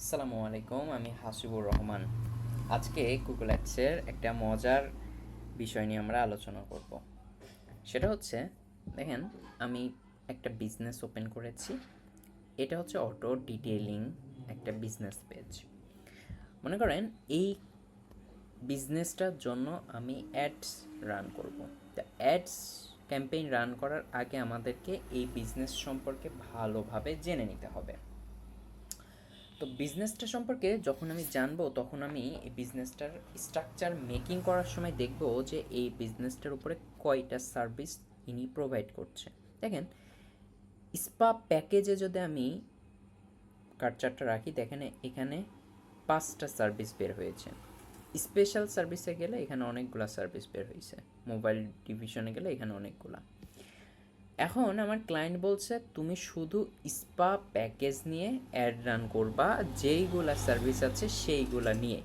আসসালামু আলাইকুম, আমি হাসিবুর রহমান। আজকে গুগল অ্যাডসের একটা মজার বিষয় নিয়ে আমরা আলোচনা করব। সেটা হচ্ছে, দেখেন, আমি একটা বিজনেস ওপেন করেছি। এটা হচ্ছে অটো ডিটেইলিং একটা বিজনেস পেজ। মনে করেন এই বিজনেসটার জন্য আমি অ্যাডস রান করব। তা অ্যাডস ক্যাম্পেইন রান করার আগে আমাদেরকে এই বিজনেস সম্পর্কে ভালোভাবে জেনে নিতে হবে। তো বিজনেসটা সম্পর্কে যখন আমি জানবো, তখন আমি এই বিজনেসটার স্ট্রাকচার মেকিং করার সময় দেখব যে এই বিজনেসটার উপরে কয়টা সার্ভিস ইনি প্রোভাইড করছে। দেখেন, স্পা প্যাকেজে যদি আমি কার্চারটা রাখি, দেখেন এখানে 5টা সার্ভিস বের হয়েছে। স্পেশাল সার্ভিসে গেলে এখানে অনেকগুলা সার্ভিস বের হয়েছে। মোবাইল ডিভিশনে গেলে এখানে অনেকগুলা। এখন আমার ক্লায়েন্ট বলছে তুমি শুধু স্পা প্যাকেজ নিয়ে অ্যাড রান করবা, যেইগুলা সার্ভিস আছে সেইগুলা নিয়ে।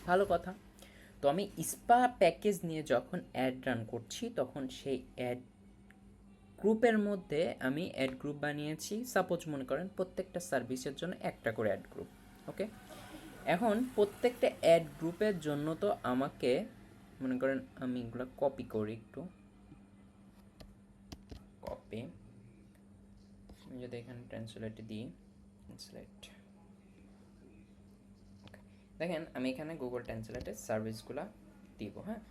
ভালো কথা। তো আমি স্পা প্যাকেজ নিয়ে যখন অ্যাড রান করছি, তখন সেই অ্যাড গ্রুপের মধ্যে আমি অ্যাড গ্রুপ বানিয়েছি। সাপোজ মনে করেন প্রত্যেকটা সার্ভিসের জন্য একটা করে অ্যাড গ্রুপ। ওকে, এখন প্রত্যেকটা অ্যাড গ্রুপের জন্য তো আমাকে, মনে করেন আমি এগুলো কপি করি একটু। কপি, আমি যদি এখানে ট্রান্সলেটে দিই, ট্রান্সলেট, ওকে, দেখেন আমি এখানে গুগল ট্রান্সলেটের সার্ভিসগুলো দিব। হ্যাঁ,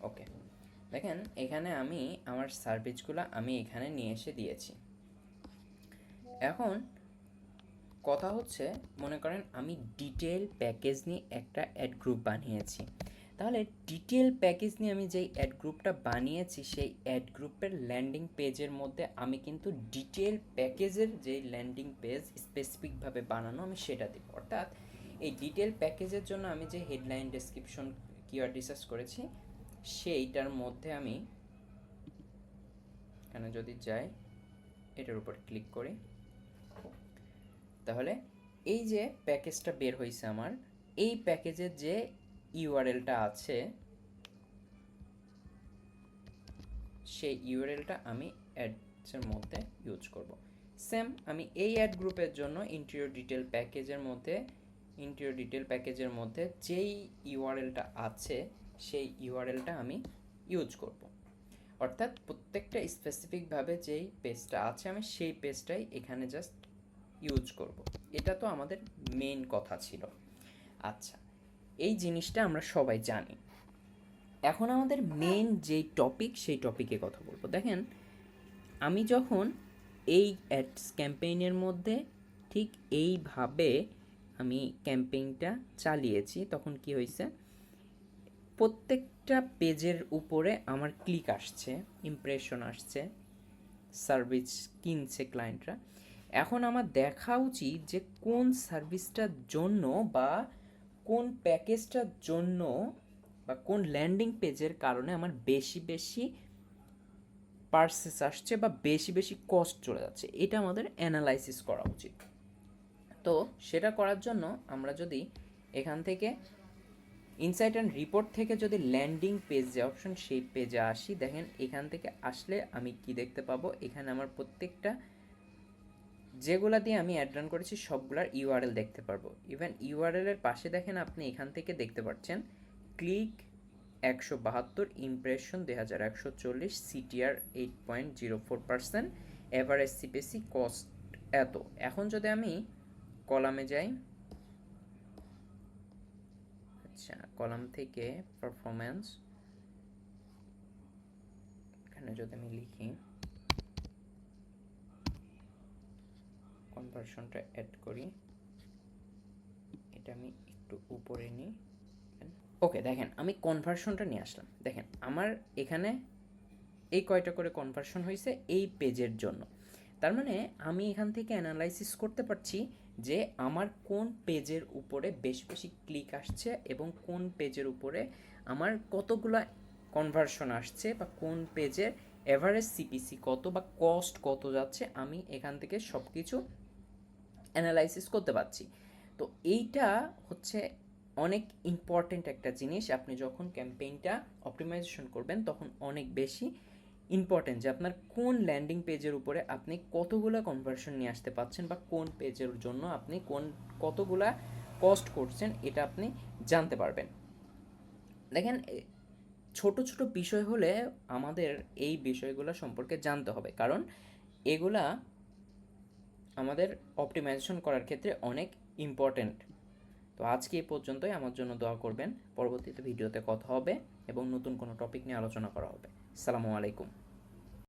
ওকে, দেখেন এখানে আমি আমার সার্ভিসগুলো আমি এখানে নিয়ে এসে দিয়েছি। এখন কথা হচ্ছে, মনে করেন আমি ডিটেল প্যাকেজ নিয়ে একটা অ্যাড গ্রুপ বানিয়েছি। তাহলে ডিটেল প্যাকেজ নিয়ে আমি যেই অ্যাড গ্রুপটা বানিয়েছি, সেই অ্যাড গ্রুপের ল্যান্ডিং পেজের মধ্যে আমি কিন্তু ডিটেল প্যাকেজের যেই ল্যান্ডিং পেজ স্পেসিফিকভাবে বানানো, আমি সেটা দেব। অর্থাৎ এই ডিটেল প্যাকেজের জন্য আমি যে হেডলাইন, ডেসক্রিপশন, কিওয়ার্ড রিসার্চ করেছি, সেইটার মধ্যে আমি এখানে যদি যাই, এটার উপর ক্লিক করি, তাহলে এই যে প্যাকেজটা বের হয়েছে আমার, এই প্যাকেজের যে ইউআরএলটা আছে, সেই ইউআরএলটা আমি অ্যাডসের মধ্যে ইউজ করব। সেম আমি এই অ্যাড গ্রুপের জন্য ইন্টেরিয়র ডিটেল প্যাকেজের মধ্যে যেই ইউআরএলটা আছে, সেই ইউআরএলটা আমি ইউজ করব। অর্থাৎ প্রত্যেকটা স্পেসিফিকভাবে যেই পেজটা আছে, আমি সেই পেজটাই এখানে জাস্ট ইউজ করব। এটা তো আমাদের মেইন কথা ছিল। আচ্ছা, এই জিনিসটা আমরা সবাই জানি। এখন আমাদের মেইন যেই টপিক, সেই টপিকে কথা বলবো। দেখেন, আমি যখন এই অ্যাডস ক্যাম্পেইনের মধ্যে ঠিক এইভাবে আমি ক্যাম্পেইনটা চালিয়েছি, তখন কি হয়েছে, প্রত্যেকটা পেজের উপরে আমার ক্লিক আসছে, ইমপ্রেশন আসছে, সার্ভিস কিনছে ক্লায়েন্টরা। এখন আমার দেখা উচিত যে কোন সার্ভিসটার জন্য বা কোন প্যাকেজটার জন্য বা কোন ল্যান্ডিং পেজের কারণে আমার বেশি বেশি পার্সেস আসছে বা বেশি বেশি কস্ট চলে যাচ্ছে, এটা আমাদের অ্যানালাইসিস করা উচিত। তো সেটা করার জন্য আমরা যদি এখান থেকে ইনসাইট অ্যান্ড রিপোর্ট থেকে যদি ল্যান্ডিং পেজ যে অপশন, সেই পেজে আসি, দেখেন এখান থেকে আসলে আমি কি দেখতে পাবো, এখানে আমার প্রত্যেকটা যেগুলা দিয়ে আমি অ্যাড রান করেছি সবগুলার ইউআরএল দেখতে পারবো। ইভেন ইউআরএলের পাশে দেখেন আপনি এখান থেকে দেখতে পাচ্ছেন click 172, impression 2140, CTR 8.04%, average CPC cost এত। এখন যদি আমি কলামে যাই, আচ্ছা, কলাম থেকে পারফরমেন্স, এখানে যদি আমি লিখি, কনভার্সনটা অ্যাড করি, এটা আমি একটু উপরে নিই। ওকে, দেখেন আমি কনভার্সনটা নিয়ে আসলাম। দেখেন আমার এখানে এই কয়টা করে কনভার্সন হয়েছে এই পেজের জন্য। তার মানে আমি এখান থেকে অ্যানালাইসিস করতে পারছি যে আমার কোন পেজের উপরে বেশি বেশি ক্লিক আসছে এবং কোন পেজের উপরে আমার কতগুলো কনভার্সন আসছে, বা কোন পেজের এভারেজ সিপিসি কত বা কস্ট কত যাচ্ছে, আমি এখান থেকে সব কিছু অ্যানালাইসিস করতে পারছি। তো এইটা হচ্ছে অনেক ইম্পর্ট্যান্ট একটা জিনিস। আপনি যখন ক্যাম্পেইনটা অপটিমাইজেশন করবেন তখন অনেক বেশি ইম্পর্ট্যান্ট যে আপনার কোন ল্যান্ডিং পেজের উপরে আপনি কতগুলা কনভার্সন নিয়ে আসতে পারছেন, বা কোন পেজের জন্য আপনি কতগুলা কস্ট করছেন, এটা আপনি জানতে পারবেন। দেখেন, ছোট ছোট বিষয় হলে আমাদের এই বিষয়গুলো সম্পর্কে জানতে হবে, কারণ এগুলা আমাদের অপটিমাইজেশন করার ক্ষেত্রে অনেক ইম্পর্ট্যান্ট। তো আজকে এই পর্যন্তই। আমার জন্য দোয়া করবেন। পরবর্তীতে ভিডিওতে কথা হবে এবং নতুন কোনো টপিক নিয়ে আলোচনা করা হবে। আসসালামু আলাইকুম।